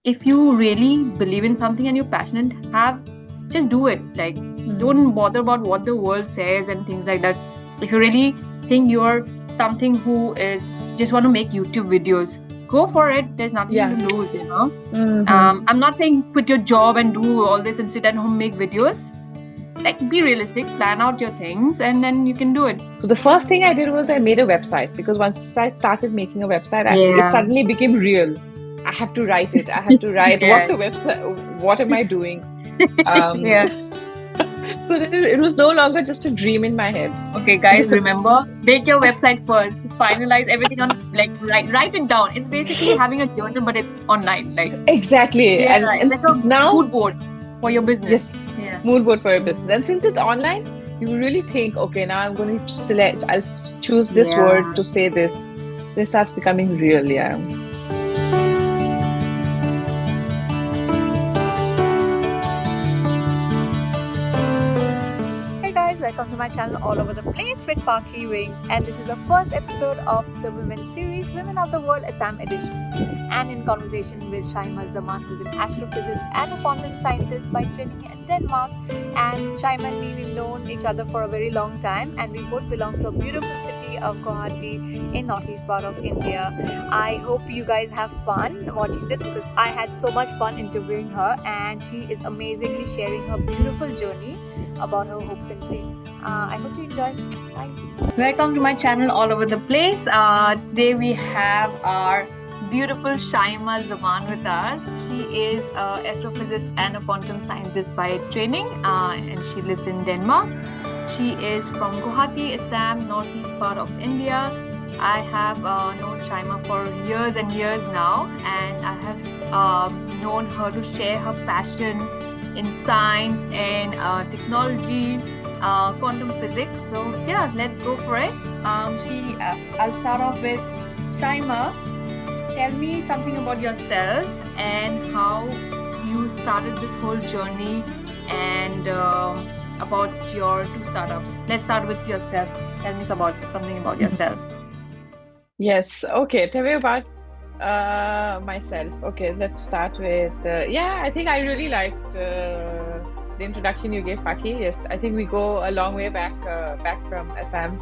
if you really believe in something and you're passionate, just do it. Like, don't bother about what the world says and things like that. If you really think you're something who is just want to make YouTube videos, go for it. There's nothing Yeah. to lose, you know. Mhm. I'm not saying quit your job and do all this and sit at home make videos. Like, be realistic, plan out your things, and then you can do it. So the first thing I did was I made a website, because once I started making a website, it Yeah. suddenly became real. I have to write it. I have to write what Yeah. the website, what am I doing? Um, Yeah. so that it was no longer just a dream in my head. Okay, And guys, the, remember, make your website first. Finalize everything on, like, write it down. It's basically having a journal, but it's online. Like, exactly. yeah, And it's like a now, mood board for your business. yes, Yeah. mood board for your business. And since it's online, you really think, okay, now I'm going to select, I'll choose this word Yeah. to say this. This starts becoming real. Yeah. Hey guys, welcome to my channel All Over the Place with Parky Wings, and this is the first episode of the Women series, Women of the World Assam edition. And in conversation with Shaeema Zaman, who's an astrophysicist and a quantum scientist by training in Denmark. And Shaeema and me, we've known each other for a very long time, and we both belong to a beautiful city of Guwahati in northeast part of India. I hope you guys have fun watching this, because I had so much fun interviewing her, and she is amazingly sharing her beautiful journey about her hopes and dreams. I hope you enjoy. Bye. Welcome to my channel All Over the Place. Today we have our beautiful Shaeema Zaman with us. She is an astrophysicist and a quantum scientist by training, and she lives in Denmark. She is from Guwahati, Assam, northeast part of India. I have known Shaeema for years and years now, and I have known her to share her passion in science and technology, quantum physics. So yeah, let's go for it. I'll start off with Shaeema. Tell me something about yourself and how you started this whole journey, and about your 2 startups. Let's start with yourself. Tell me something about yourself. Yes. Okay. Tell me about myself. Okay, let's start with yeah, I think I really liked the introduction you gave, Paki. Yes, I think we go a long way back from Assam.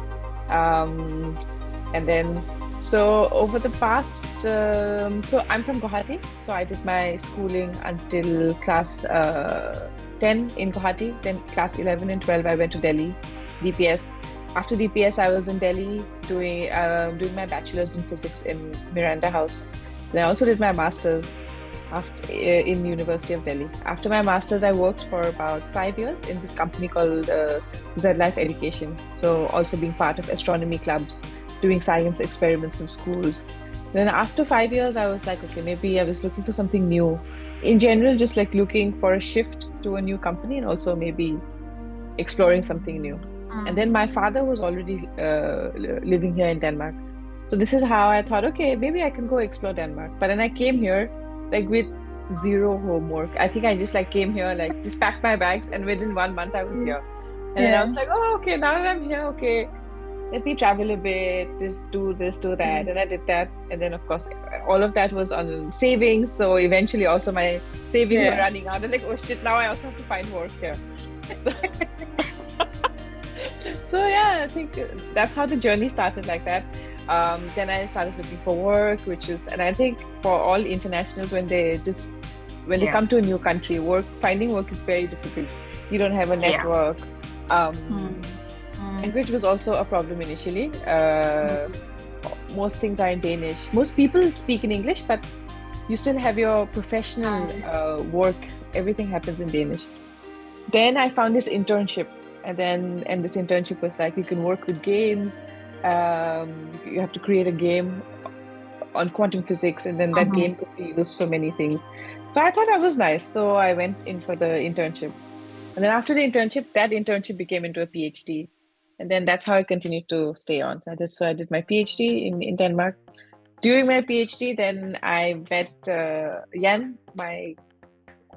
And then so over the past so I'm from Guwahati, so I did my schooling until class 10 in Guwahati, then class 11 and 12 I went to Delhi, DPS. After DPS, I was in Delhi doing my bachelor's in physics in Miranda House. Then I also did my master's in University of Delhi. After my master's, I worked for about 5 years in this company called Z Life Education. So also being part of astronomy clubs, doing science experiments in schools. Then after 5 years, I was like, okay, maybe I was looking for something new. In general, just like looking for a shift to a new company, and also maybe exploring something new. And then my father was already living here in Denmark. So this is how I thought, okay, maybe I can go explore Denmark. But then I came here like with zero homework. I think I just like came here, like just packed my bags, and within 1 month I was here. And then I was like, oh, okay, now that I'm here, okay, let me travel a bit, do that. And I did that. And then of course, all of that was on savings. So eventually also my savings were running out. And like, oh shit, now I also have to find work here. So so yeah, I think that's how the journey started, like that. Then I started looking for work, and I think for all internationals, when they come to a new country, finding work is very difficult. You don't have a network. Language was also a problem initially. Most things are in Danish. Most people speak in English, but you still have your professional work. Everything happens in Danish. Then I found this internship. And this internship was like, you can work with games. You have to create a game on quantum physics, and then that game could be used for many things. So I thought that was nice. So I went in for the internship. And then after the internship, that internship became into a PhD. And then that's how I continued to stay on. So I did my PhD in Denmark. During my PhD, then I met Jan,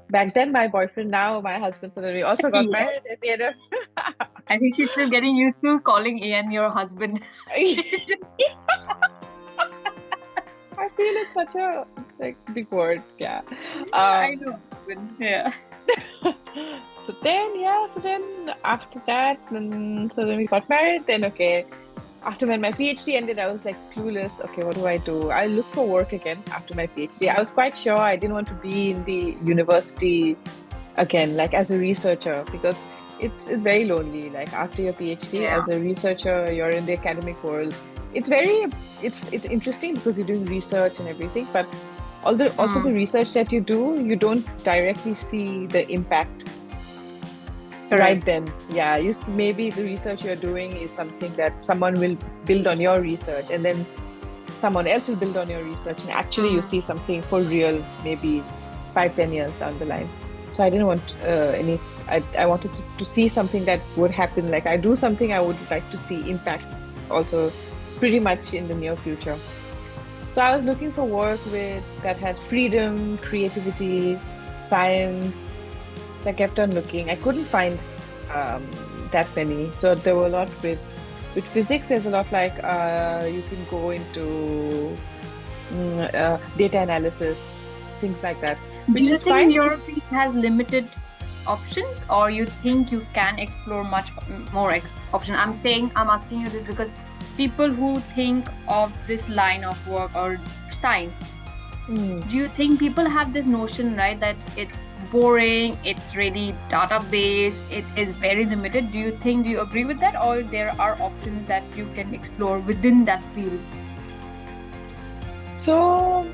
back then my boyfriend, now my husband. So then we also got married at the end of I think she's still getting used to calling Ian your husband. I feel it's such a like big word, yeah. I Um, know. Husband. Yeah. so then after that, so then we got married. Then okay, after when my PhD ended, I was like clueless. Okay, what do I do? I looked for work again after my PhD. I was quite sure I didn't want to be in the university again, like as a researcher, because it's very lonely. Like after your PhD, Yeah. as a researcher, you're in the academic world. It's very it's interesting because you're doing research and everything, but although also the Mm, research that you do, you don't directly see the impact right correct. then. Yeah, maybe the research you're doing is something that someone will build on your research, and then someone else will build on your research, and actually you Mm, see something for real maybe 5, 10 years down the line. So I didn't want any. I wanted to see something that would happen. Like I do something, I would like to see impact also pretty much in the near future. So I was looking for work with that had freedom, creativity, science. So I kept on looking. I couldn't find that many. So there were a lot with physics. There's a lot like you can go into data analysis, things like that, do which you is think fine. your field has limited options, or you think you can explore much more options? I'm asking you this because people who think of this line of work or science, Mm. do you think people have this notion, right, that it's boring, it's really database, it is very limited? Do you agree with that, or there are options that you can explore within that field? So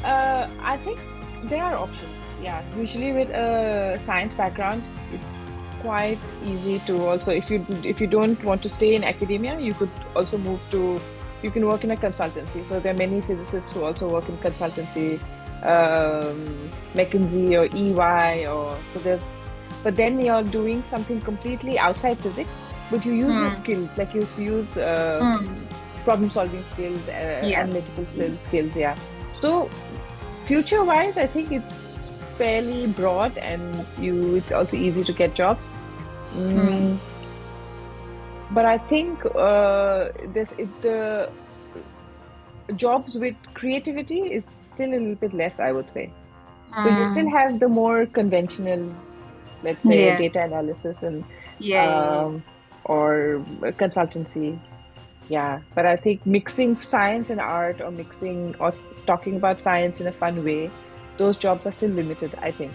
I think there are options. Yeah, usually with a science background, it's quite easy to also if you don't want to stay in academia, you could also move to you can work in a consultancy. So there are many physicists who also work in consultancy, McKinsey or EY or so there's but then you're doing something completely outside physics, but you use your Hmm. skills, like you use Hmm. problem solving skills, Yes. analytical skills, yeah. So future wise, I think it's fairly broad and it's also easy to get jobs. Hmm. Mm, but I think the jobs with creativity is still a little bit less, I would say. So you still Hmm. have the more conventional, let's say, Yeah. data analysis and Yeah. Yeah. Yeah. um, or consultancy. Yeah, but I think mixing science and art or mixing or talking about science in a fun way, those jobs are still limited, I think.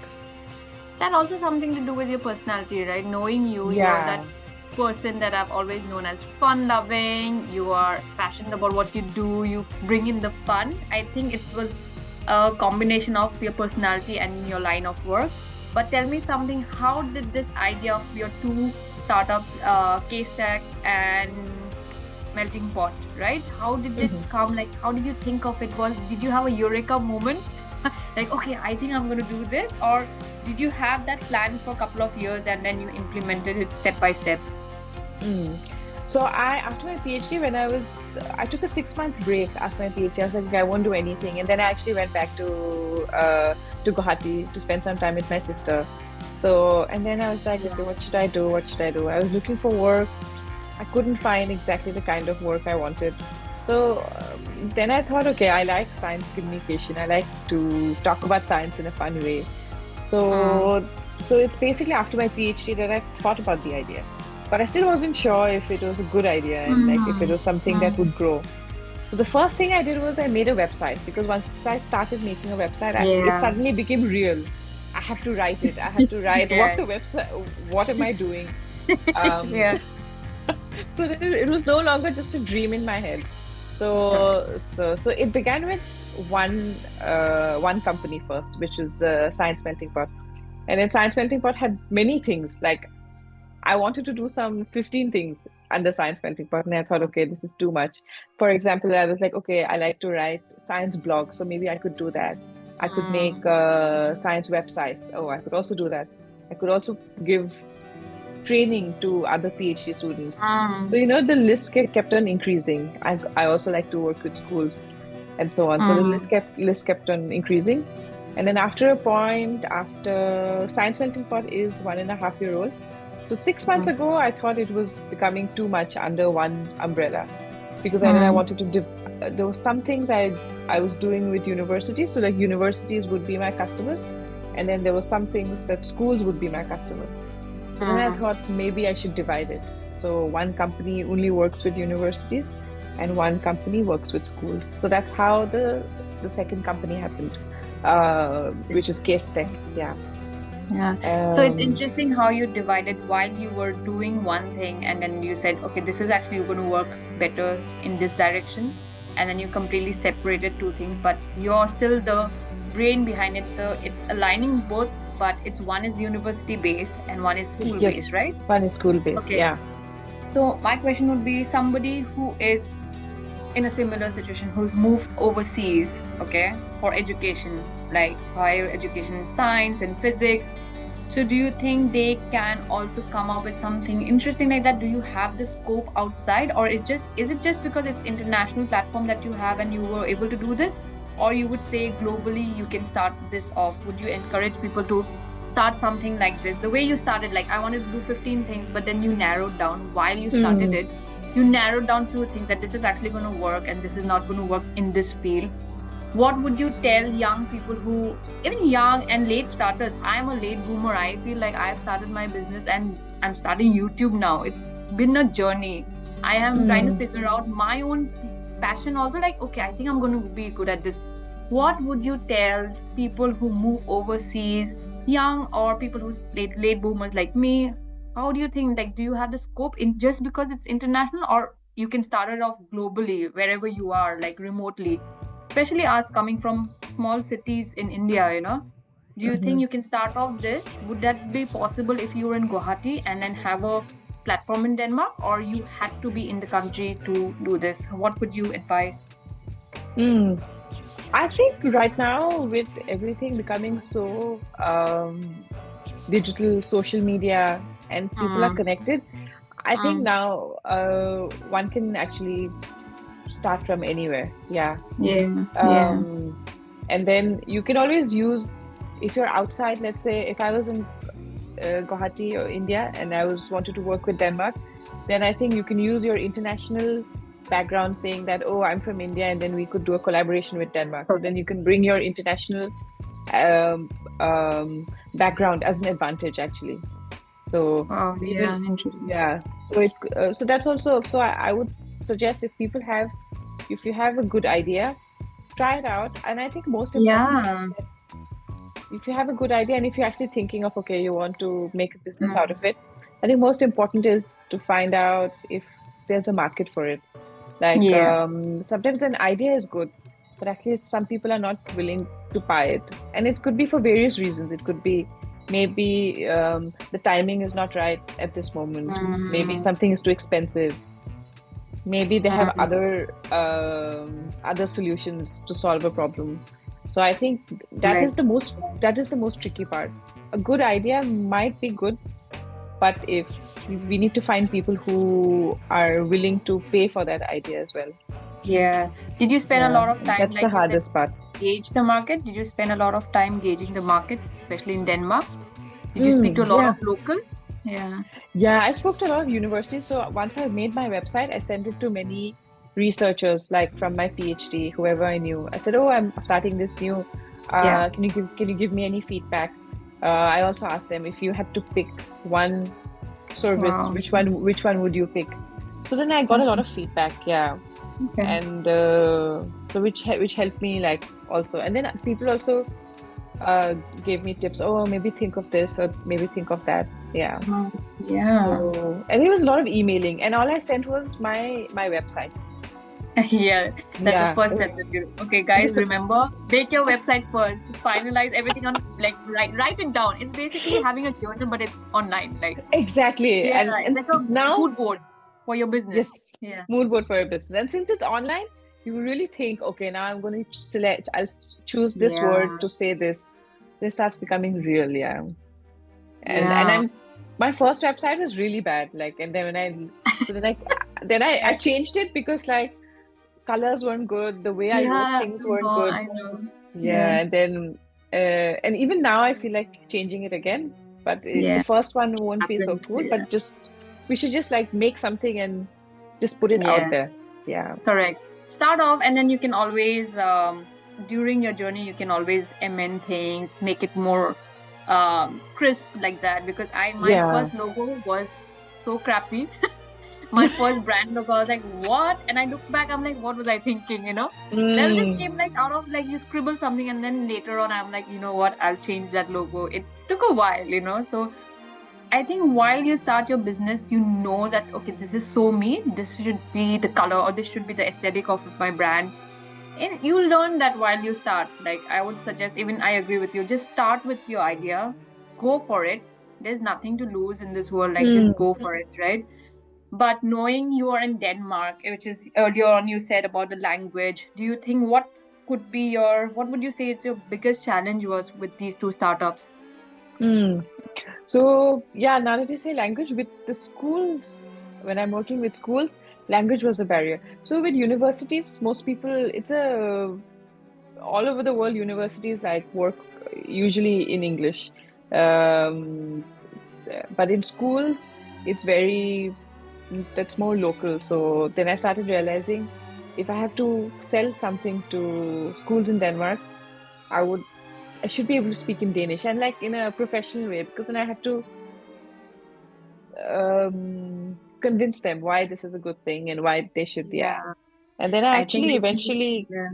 That also something to do with your personality, right? Knowing you, you're that Yeah. person that I've always known as fun loving. You are passionate about what you do. You bring in the fun. I think it was a combination of your personality and your line of work. But tell me something. How did this idea of your two startups, K-Stack and Melting Pot, right? How did it Mhm. come? Like, how did you think of it? Did you have a eureka moment? Like, okay, I think I'm going to do this, or did you have that plan for a couple of years and then you implemented it step by step? Mm. So after my PhD, I took a 6 month break after my PhD. I was like, okay, I won't do anything, and then I actually went back to Guwahati to spend some time with my sister. So, and then I was like, Yeah. okay, what should I do? What should I do? I was looking for work. I couldn't find exactly the kind of work I wanted. So then I thought, okay, I like science communication. I like to talk about science in a fun way. Mm, So, so it's basically after my PhD that I thought about the idea, but I still wasn't sure if it was a good idea and like if it mm, was something that mm. would grow. So the first thing I did was I made a website because once I started making a website, it Yeah. suddenly became real. I had to write it. I had to write what Yeah. the website, what am I doing? Um, Yeah. so that it was no longer just a dream in my head. So it began with one company first, which was Science Melting Pot, and then Science Melting Pot had many things. Like I wanted to do some 15 things under Science Melting Pot, and I thought, okay, this is too much. For example, I was like, okay, I like to write science blogs, so maybe I could do that. I could make Mm, science websites. Oh, I could also do that. I could also give training to other PhD students. So, mm, the list kept on increasing. I also like to work with schools and so on. So the mm, list kept on increasing. And then after a point, after Science Melting Pot is 1.5 year old. So 6 months mm, ago, I thought it was becoming too much under one umbrella because then I mm, wanted to there were some things I was doing with universities. So like universities would be my customers, and then there were some things that schools would be my customers. So then I thought maybe I should divide it. So one company only works with universities, and one company works with schools. So that's how the second company happened, which is QASE Tech. Yeah. Yeah. So it's interesting how you divided while you were doing one thing, and then you said, okay, this is actually going to work better in this direction, and then you completely separated two things, but you're still the brain behind it. So it's aligning both, but it's one is university based and one is school based, right? One is school based. Okay. Yeah. So my question would be somebody who is in a similar situation, who's moved overseas, okay, for education, like higher education in science and physics. So do you think they can also come up with something interesting like that? Do you have the scope outside, or is it just because it's international platform that you have and you were able to do this? Or you would say globally you can start this off? Would you encourage people to start something like this? The way you started, like I wanted to do 15 things, but then you narrowed down while you started it. You narrowed down few things that this is actually going to work and this is not going to work in this field. What would you tell young people who, even young and late starters? I am a late boomer. I feel like I've started my business and I'm starting YouTube now. It's been a journey. I am trying to figure out my own passion also. Like, okay, I think I'm going to be good at this. What would you tell people who move overseas, young or people who's late boomers like me? How do you think, like, do you have the scope in just because it's international, or you can start it off globally wherever you are, like remotely? Especially us coming from small cities in India, you know, do you think you can start off this? Would that be possible if you were in Guwahati and then have a platform in Denmark, or you had to be in the country to do this? What would you advise? I think right now with everything becoming so digital, social media, and people are connected, I think now one can actually start from anywhere. Yeah. And then you can always use, if you're outside, let's say if I was in Guwahati or India and I wanted to work with Denmark, then I think you can use your international background saying that, oh, I'm from India, and then we could do a collaboration with Denmark. So then you can bring your international background as an advantage actually. So interesting. Yeah, so so that's also, so I would suggest if you have a good idea, try it out. And I think most important, if you have a good idea and if you're actually thinking of, okay, you want to make a business out of it, I think most important is to find out if there's a market for it. Like sometimes an idea is good, but actually some people are not willing to buy it, and it could be for various reasons. It could be maybe the timing is not right at this moment. Maybe something is too expensive. Maybe they have other solutions to solve a problem. So I think that is the most tricky part. A good idea might be good, but if we need to find people who are willing to pay for that idea as well. Yeah. Did you spend a lot of time? That's the hardest part. Gauge the market? Did you spend a lot of time gauging the market, especially in Denmark? Did you speak to a lot of locals? Yeah, I spoke to a lot of universities. So once I made my website, I sent it to many researchers, like from my PhD, whoever I knew. I said, oh, I'm starting this new. Can you give me any feedback? I also asked them, if you had to pick one service, which one would you pick? So then I got a lot of feedback. Yeah. Okay. And so which helped me, like, also. And then people also gave me tips. Oh, maybe think of this, or maybe think of that. Yeah. So, and it was a lot of emailing, and all I sent was my website. That's the first step. Okay, guys, remember, make your website first. Finalize everything on, like, write it down. It's basically having a journal, but it's online. Like, exactly. And it's like a mood board for your business. Yes. Mood board for your business. And since it's online, you really think, okay, now I'm going to I'll choose this word to say this. This starts becoming real. And my first website was really bad. Like, and then when I changed it because, like, colors weren't good, the way I wrote things weren't good. I know. And then and even now I feel like changing it again, but the first one won't be so cool. But we should just like make something and just put it out there. Correct. start off, and then you can always during your journey you can always amend things, make it more crisp like that. Because my Yeah. first logo was so crappy. My first brand logo, I was like, what? And I look back, I'm like, what was I thinking, That just came like out of like you scribble something, and then later on I'm like, you know what, I'll change that logo. It took a while. So I think while you start your business, you know that, okay, this is so me, this should be the color, or this should be the aesthetic of my brand. And you learn that while you start. Like, I would suggest, even I agree with you, just start with your idea, go for it. There's nothing to lose in this world, like, just go for it, right? But knowing you are in Denmark, which is earlier on you said about the language, do you think what would you say is your biggest challenge was with these two startups? Mm. So yeah, now that you say language, with the schools, when I'm working with schools, language was a barrier. So with universities, most people, it's a all over the world, universities like work usually in English. Um, but in schools, it's that's more local. So then I started realizing if I have to sell something to schools in Denmark, I should be able to speak in Danish and like in a professional way, because then I have to convince them why this is a good thing and why they should be. Yeah. Yeah, And then I think with the yeah.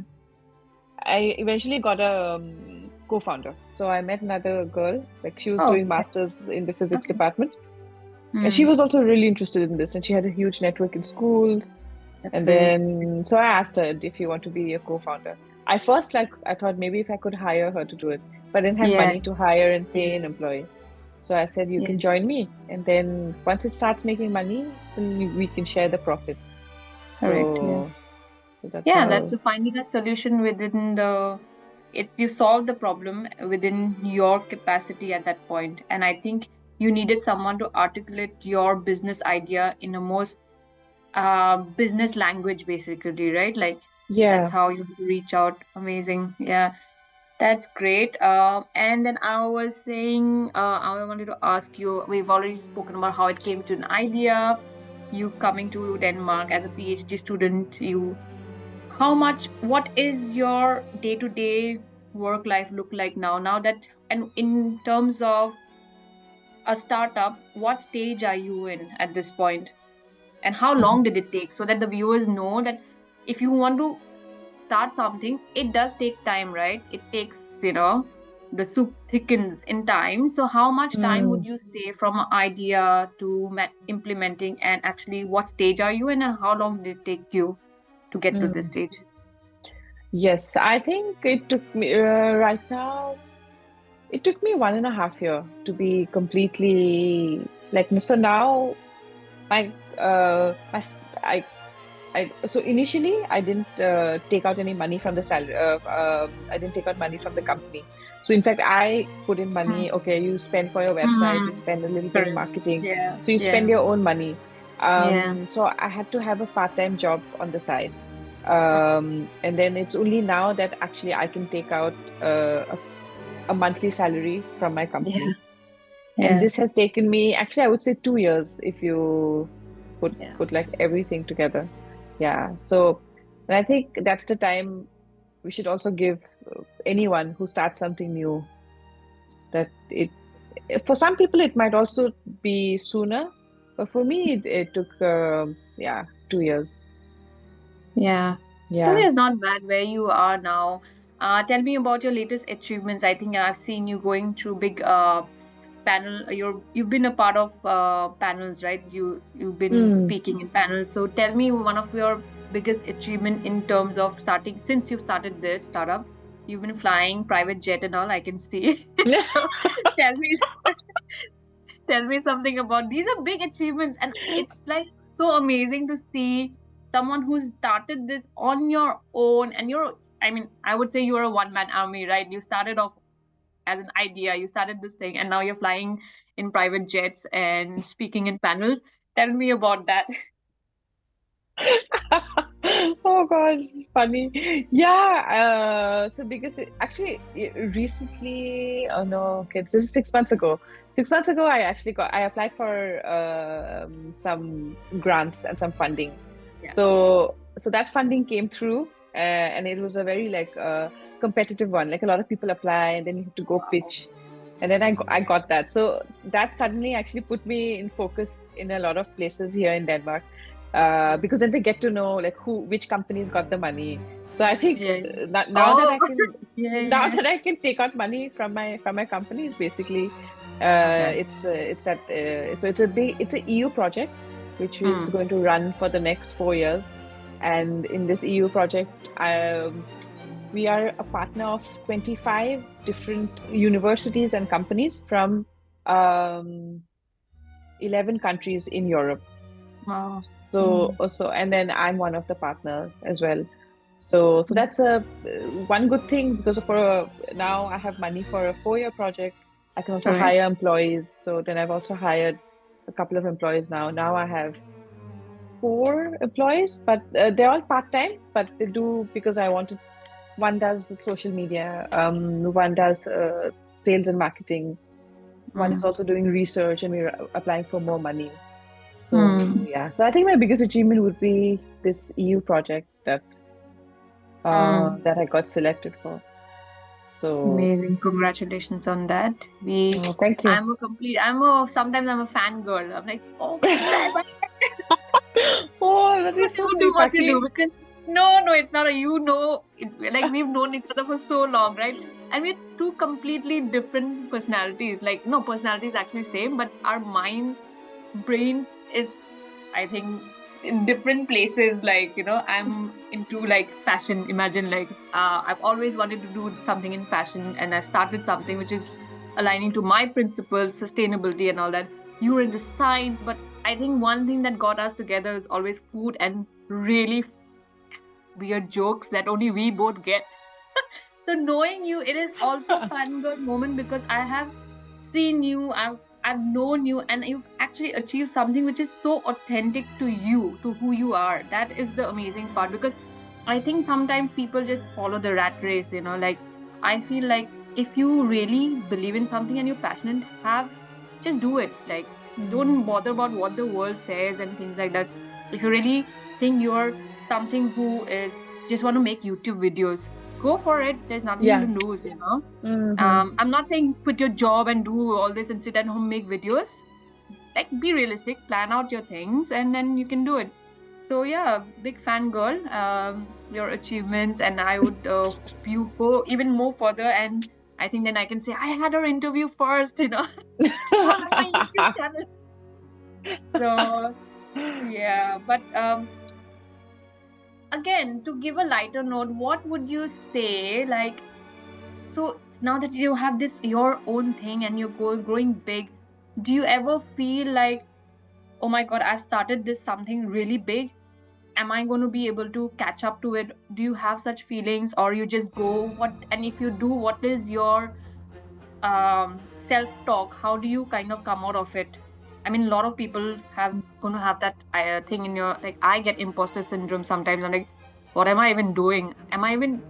I eventually got a co-founder. So I met another girl, like she was Oh, doing masters in the physics okay. department, and she Hmm, was also really interested in this, and she had a huge network in schools. that's And great. then, so I asked her if you want to be a co-founder. I first, like, I thought maybe if I could hire her to do it, but I didn't have Yeah, money to hire and pay yeah, an employee. So I said, you yeah. can join me. And then once it starts making money, then we can share the profit. Correct. Yeah. So that's Yeah, that's how, finding a solution within you solve the problem within your capacity at that point. And I think you needed someone to articulate your business idea in a most business language, basically, right? Like, that's yeah. how you reach out. Amazing. Yeah, that's great. And then I was saying, I wanted to ask you, we've already spoken about how it came to an idea, you coming to Denmark as a PhD student, what is your day-to-day work life look like now that, and in terms of a startup, what stage are you in at this point, and how long did it take, so that the viewers know that if you want to start something, it does take time, right? It takes, the soup thickens in time. So how much time would Mm, you say from an idea to implementing, and actually what stage are you in, and how long did it take you to get to this mm. stage? Yes, I think it took me, right now, it took me 1.5 year to be completely like, so now my, my, so initially I didn't take out any money from the salary. I didn't take out money from the company. So in fact, I put in money. Okay, you spend for your website, you Mm, spend a little bit in correct. marketing. Yeah, So you spend yeah, your own money. yeah. So I had to have a part-time job on the side. Oh, And then it's only now that actually I can take out a monthly salary from my yeah, company. And yeah, this has taken me, actually, I would say 2 years if you yeah. put like everything together. Yeah. So, and I think that's the time we should also give anyone who starts something new, that for some people it might also be sooner, but for me it took yeah, 2 years. Yeah. Still Yeah. is not bad where you are now. Tell me about your latest achievements. I think I've seen you going through big panel. You've been a part of panels, right? You've been Mm. speaking in panels. So tell me one of your biggest achievement in terms of starting, since you've started this startup. You've been flying private jet and all, I can see. Tell me tell me something about these are big achievements, and it's like so amazing to see someone who started this on your own. And I mean, I would say you're a one-man army, right? You started off as an idea, you started this thing, and now you're flying in private jets and speaking in panels. Tell me about that. Oh God, it's funny. Yeah, so because actually recently, oh no, okay, this is 6 months ago. 6 months ago, I applied for some grants and some funding. Yeah. So so that funding came through, and it was a very competitive one. Like a lot of people apply, and then you have to go pitch. And then I got that. So that suddenly actually put me in focus in a lot of places here in Denmark, because then they get to know like which companies got the money. So I think Yeah. now that Oh, I can yeah, now yeah. that I can take out money from my company is basically Okay. it's that so it's a EU project which is Hmm. going to run for the next 4 years, and in this EU project, we are a partner of 25 different universities and companies from um, 11 countries in Europe. Wow. So, and then I'm one of the partners as well. So that's a one good thing, because now I have money for a 4-year project. I can also Correct. hire employees. So then I've also hired a couple of employees now. Now I have 4 employees, but they're all part-time, but they do because I wanted. One does social media, one does sales and marketing, one is Hmm. also doing research, and we're applying for more money. So Hmm. yeah, so I think my biggest achievement would be this EU project Hmm. that I got selected for. So Amazing. Congratulations on that. thank you. Sometimes I'm a fangirl. I'm like, oh my God, Oh, that but is so you do sweet, what you do Paki. because no, it's not a like we've known each other for so long, right? And we're two completely different personalities. Like, no, personality is actually same, but our mind, brain is, I think, in different places. Like, I'm into like fashion. Imagine like I've always wanted to do something in fashion, and I started something which is aligning to my principles, sustainability, and all that. You were into science, but I think one thing that got us together is always food and really weird jokes that only we both get. So knowing you, it is also a fangirl moment because I have seen you, I've known you, and you've actually achieved something which is so authentic to you, to who you are. That is the amazing part because I think sometimes people just follow the rat race, like I feel like if you really believe in something and you're passionate, just do it. Like don't bother about what the world says and things like that. If you really think you're something who is just want to make YouTube videos, go for it. There's nothing to Yeah. lose. Hmm. I'm not saying quit your job and do all this and sit at home make videos. Like be realistic, plan out your things, and then you can do it. So yeah, big fan girl. Your achievements, and I would hope you go even more further. And I think then I can say I had her interview first. She was on my YouTube channel. So yeah, but again, to give a lighter note, what would you say? Like, so now that you have this your own thing and you're growing big, do you ever feel like, oh my God, I've started this something really big? Am I going to be able to catch up to it? Do you have such feelings, or you just go what? And if you do, what is your self talk? How do you kind of come out of it? I mean, a lot of people have going to have that thing in your like. I get imposter syndrome sometimes. I'm like, what am I even doing? Am I even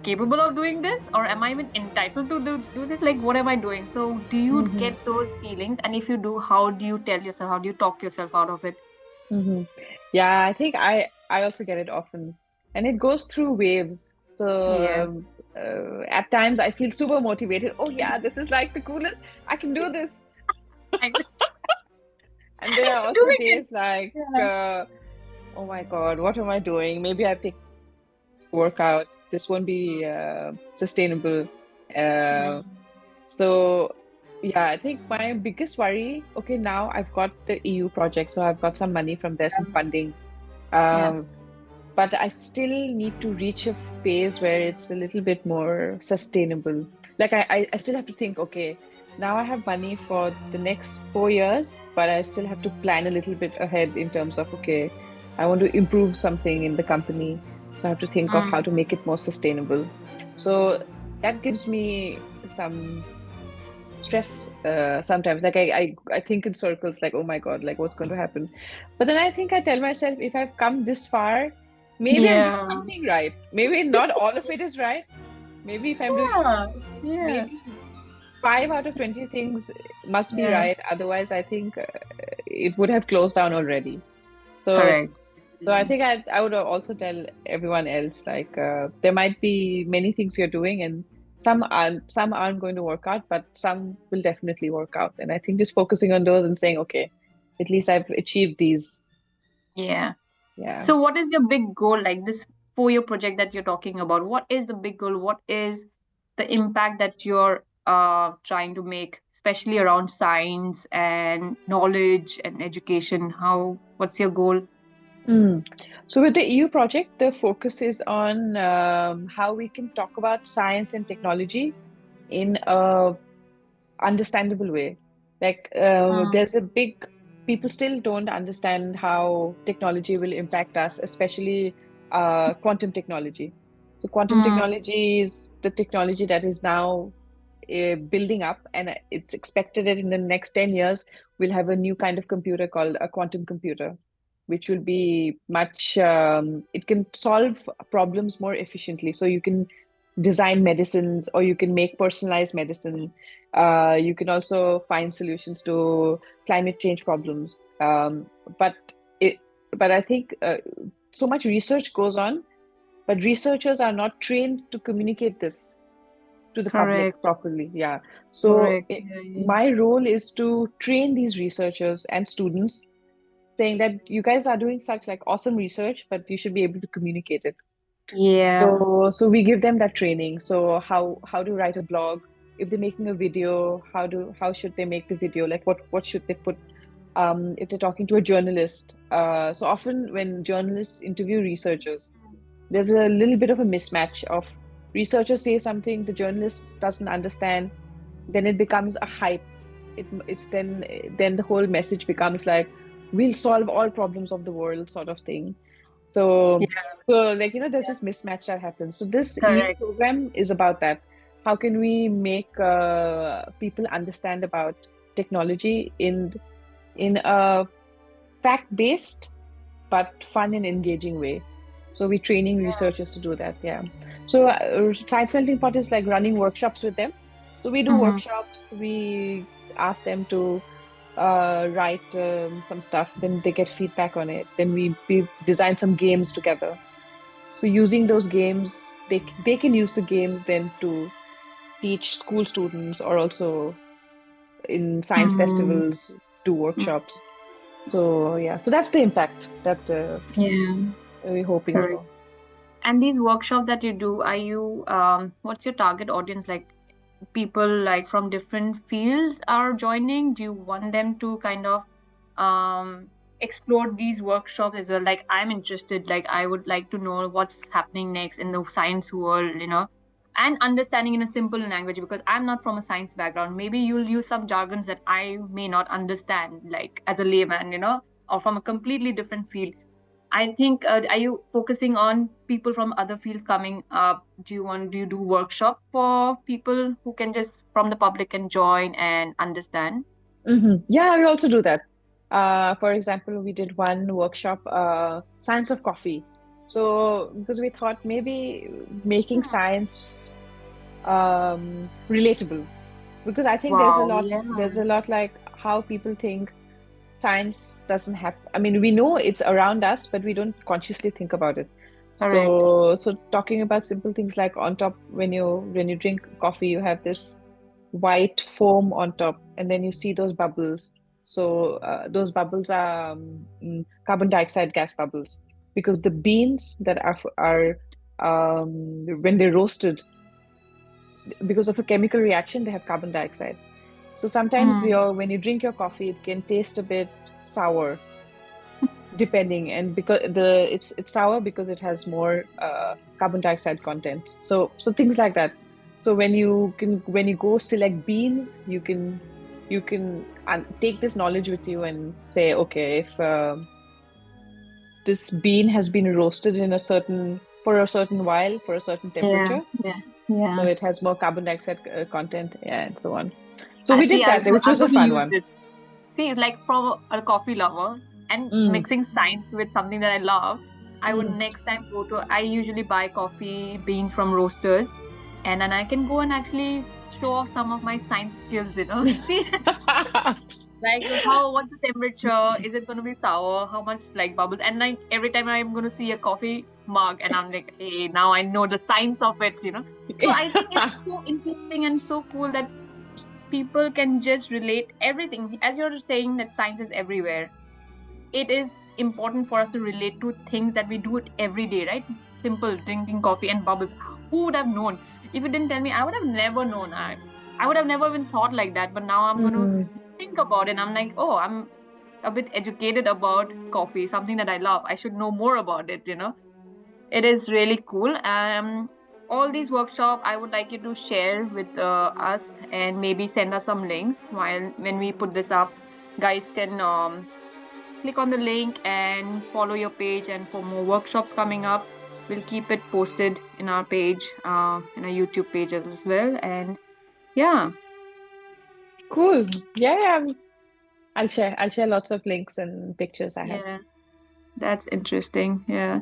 capable of doing this, or am I even entitled to do this? Like, what am I doing? So, do you Hmm. get those feelings? And if you do, how do you tell yourself? How do you talk yourself out of it? Hmm. Yeah, I think I also get it often, and it goes through waves. So Yeah. at times I feel super motivated. Oh yeah, this is like the coolest. I can do this. I And there are also doing it. days like, Yeah. oh my God, what am I doing? Maybe I've taken a workout. This won't be sustainable. Uh, Mm. so yeah, I think my biggest worry. Okay, now I've got the EU project, so I've got some money from there, some funding. Yeah. Um, but I still need to reach a phase where it's a little bit more sustainable. Like I still have to think, okay, now I have money for the next 4 years, but I still have to plan a little bit ahead in terms of, okay, I want to improve something in the company. So I have to think of how to Mm. make it more sustainable. So that gives me some stress sometimes. Like I think in circles, like, oh my God, like what's going to happen? But then I think I tell myself, if I've come this far, maybe I'm doing Yeah. something right. Maybe not all of it is right. Maybe if I'm doing Yeah. Yeah. maybe 5 out of 20 things must be Yeah. right. Otherwise, I think it would have closed down already. So Correct. So I think I would also tell everyone else like there might be many things you're doing and some aren't going to work out, but some will definitely work out. And I think just focusing on those and saying, okay, at least I've achieved these. Yeah. Yeah. So what is your big goal, like this 4-year project that you're talking about? What is the big goal? What is the impact that you're trying to make, especially around science and knowledge and education? What's your goal? Mm. So with the EU project, the focus is on how we can talk about science and technology in a understandable way. Like Mm, there's a big people still don't understand how technology will impact us, especially quantum technology. So quantum mm, technology is the technology that is now building up, and it's expected that in the next 10 years we'll have a new kind of computer called a quantum computer, which will be much it can solve problems more efficiently. So you can design medicines or you can make personalized medicine. You can also find solutions to climate change problems. But it, but I think so much research goes on, but researchers are not trained to communicate this to the public correct. properly. Yeah. So Correct. Yeah, yeah. my role is to train these researchers and students, saying that you guys are doing such like awesome research, but you should be able to communicate it. Yeah. So we give them that training. So how to write a blog. If they're making a video, how should they make the video? Like what should they put? If they're talking to a journalist, so often when journalists interview researchers, there's a little bit of a mismatch of researchers say something, the journalist doesn't understand, then it becomes a hype. It's then the whole message becomes like we'll solve all problems of the world sort of thing. So Yeah. so like there's this mismatch that happens. So this EU Correct. program is about that. How can we make people understand about technology in a fact-based but fun and engaging way? So we're training researchers to do that. Yeah. So science melting pot is like running workshops with them. So we do Mm-hmm. workshops. We ask them to write some stuff. Then they get feedback on it. Then we design some games together. So using those games, they can use the games then to teach school students or also in science Mm-hmm. festivals do workshops. So yeah, so that's the impact that Yeah. we're hoping Correct. for. And these workshops that you do, are you what's your target audience? Like people like from different fields are joining? Do you want them to kind of explore these workshops as well? Like I'm interested, like I would like to know what's happening next in the science world, and understanding in a simple language because I'm not from a science background. Maybe you'll use some jargons that I may not understand, like as a layman, or from a completely different field. I think, are you focusing on people from other fields coming up? Do you do workshop for people who can just from the public can join and understand? Yeah, we also do that. For example, we did one workshop, Science of Coffee. So, because we thought maybe making Hmm. science relatable, because I think Wow, yeah, there's a lot like how people think science doesn't have. I mean, we know it's around us, but we don't consciously think about it. correct. So talking about simple things like on top when you drink coffee, you have this white foam on top, and then you see those bubbles. So those bubbles are carbon dioxide gas bubbles because the beans that are when they're roasted, because of a chemical reaction, they have carbon dioxide. So sometimes Hmm. when you drink your coffee, it can taste a bit sour, depending, and because it's sour because it has more carbon dioxide content. So things like that. So when you go select beans, you can take this knowledge with you and say, okay, if this bean has been roasted in a certain for a certain while for a certain Yeah, temperature, yeah, so yeah. it has more carbon dioxide content, yeah, and so on. So I we see. did that, which I'm was a going to fun use one. this. See, like from a coffee lover and Mm, mixing science with something that I love, I would mm. next time go to. I usually buy coffee beans from roasters, and then I can go and actually show off some of my science skills. See, Like what's the temperature? Is it gonna be sour? How much like bubbles? And like every time I'm gonna see a coffee mug and I'm like, hey, now I know the science of it. So I think it's so interesting and so cool that people can just relate everything. As you're saying that science is everywhere, it is important for us to relate to things that we do it every day, right? Simple drinking coffee and bubbles. Who would have known? If you didn't tell me, I would have never known. I would have never even thought like that. But now I'm going to Mm. think about it. I'm like, oh, I'm a bit educated about coffee, something that I love. I should know more about it. It is really cool. All these workshops, I would like you to share with us and maybe send us some links while when we put this up. Guys can click on the link and follow your page. And for more workshops coming up, we'll keep it posted in our page, in our YouTube page as well. And yeah, Cool. Yeah. I'll share lots of links and pictures I have. yeah, that's interesting. Yeah.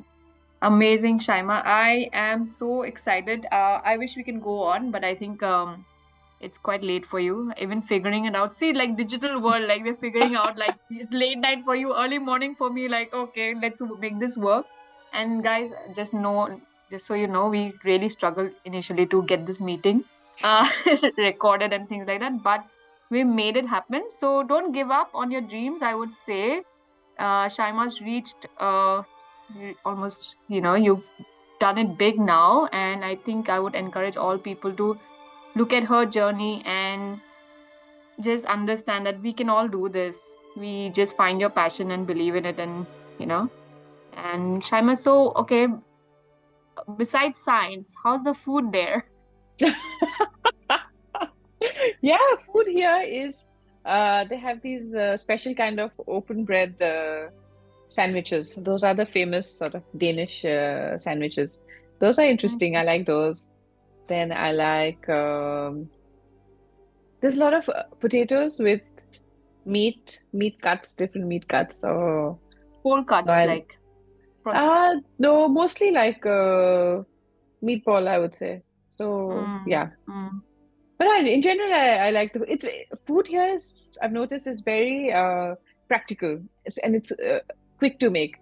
Amazing, Shaima. I am so excited. I wish we can go on, but I think it's quite late for you. Even figuring it out. See, like digital world, like we're figuring out like it's late night for you, early morning for me. Like, okay, let's make this work. And guys, just so you know, we really struggled initially to get this meeting uh, recorded and things like that, but we made it happen. So don't give up on your dreams, I would say. Shaima's reached almost, you've done it big now. And I think I would encourage all people to look at her journey and just understand that we can all do this. We just find your passion and believe in it. And Shaima, so, okay, besides science, how's the food there? Yeah, food here is they have these special kind of open bread sandwiches. Those are the famous sort of Danish sandwiches. Those are interesting. I like those. Then I like there's a lot of potatoes with meat cuts, different meat cuts. So Cold cuts, I like no, mostly like meatball, I would say. So mm, yeah. mm, But in general, I like the it's food here is I've noticed is very practical. And it's quick to make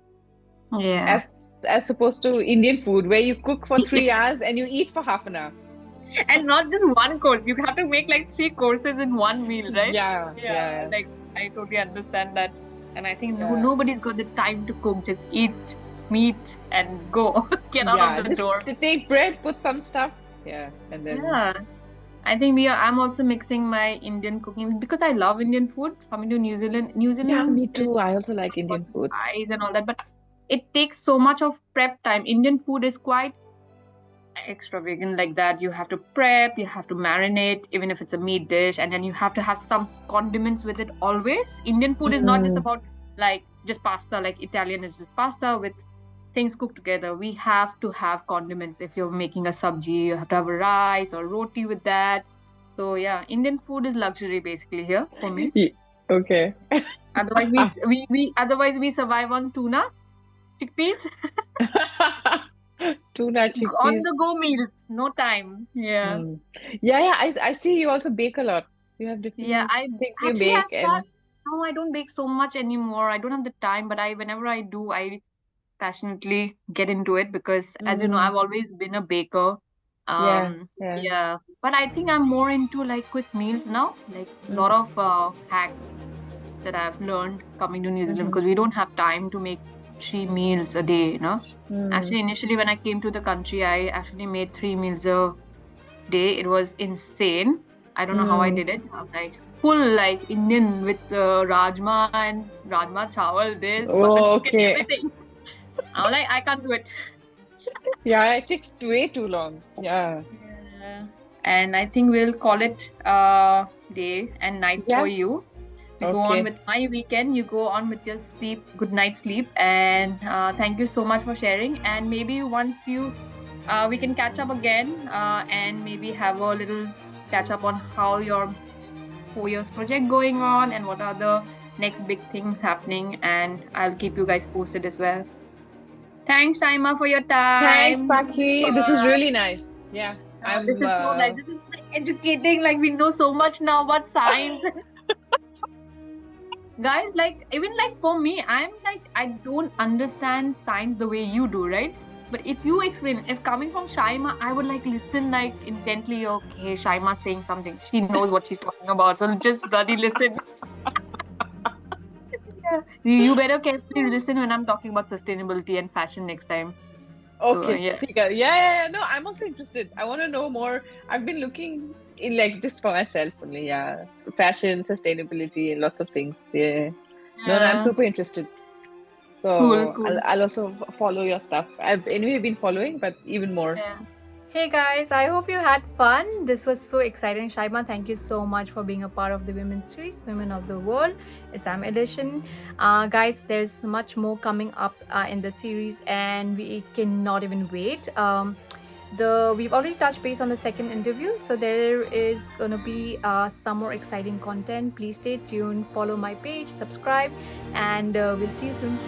yeah. as opposed to Indian food where you cook for 3 hours and you eat for half an hour. And not just one course. You have to make like 3 courses in one meal, right? Yeah, Yeah, yeah, like I totally understand that. And I think yeah, nobody's got the time to cook. Just eat meat and go. Get out of yeah. the Just door. to take bread, put some stuff, yeah, and then Yeah. I think I'm also mixing my Indian cooking because I love Indian food. Coming to New Zealand, New yeah, Zealand me is too. I also like got Indian food. spice and all that, but it takes so much of prep time. Indian food is quite extravagant like that. You have to prep, you have to marinate, even if it's a meat dish, and then you have to have some condiments with it always. Indian food is not just Mm, about like just pasta, like Italian is just pasta with things cooked together. We have to have condiments. If you're making a sabji, you have to have a rice or roti with that. So yeah, Indian food is luxury basically here for me. okay. Otherwise, we survive on tuna, chickpeas, Tuna on the chickpeas. go meals. No time. Yeah. Mm. Yeah. I see you also bake a lot. You have Yeah, different I things you actually bake I've and started. No, I don't bake so much anymore. I don't have the time, but I whenever I do, I passionately get into it because, as you know, mm, I've always been a baker. yeah, yeah. Yeah, but I think I'm more into like quick meals now, like a lot Mm, of hacks that I've learned coming to New Zealand mhm, because we don't have time to make 3 meals a day. mm, Actually, initially when I came to the country, I actually made 3 meals a day. It was insane. I don't know how I mm. did it. I'm like full like Indian with rajma and rajma chawal, this butter Oh, chicken, okay. everything. I'm like, I can't do it. Yeah, it takes way too long. Yeah. Yeah. And I think we'll call it day and night for Yeah. you. We go on Okay. with my weekend. You go on with your sleep, good night sleep. And thank you so much for sharing. And maybe once we can catch up again and maybe have a little catch up on how your 4 years project going on and what are the next big things happening. And I'll keep you guys posted as well. Thanks, Shaima, for your Thanks, time. This is Paki. This is fun. really nice. Yeah. This I'm is so nice. This is like educating. Like we know so much now about science. guys, like even like for me, I'm like I don't understand science the way you do, right? But if you explain, if coming from Shaima, I would like listen like intently. Okay, Shaima's saying something. She knows what she's talking about, so just bloody listen. Yeah. You better carefully listen when I'm talking about sustainability and fashion next time. So Okay, yeah. ठीक है. Yeah. No, I'm also interested. I want to know more. I've been looking in like just for myself only. Yeah, fashion, sustainability, and lots of things. Yeah. No, I'm Yeah. super interested. So Cool. I'll also follow your stuff. I've anyway been following, but even more. Yeah. Hey guys, I hope you had fun. This was so exciting. Shaima, thank you so much for being a part of the Women's Series, Women of the World, Assam edition. Guys, there's much more coming up in the series, and we cannot even wait. We've already touched base on the second interview, so there is gonna be some more exciting content. Please stay tuned, follow my page, subscribe, and we'll see you soon.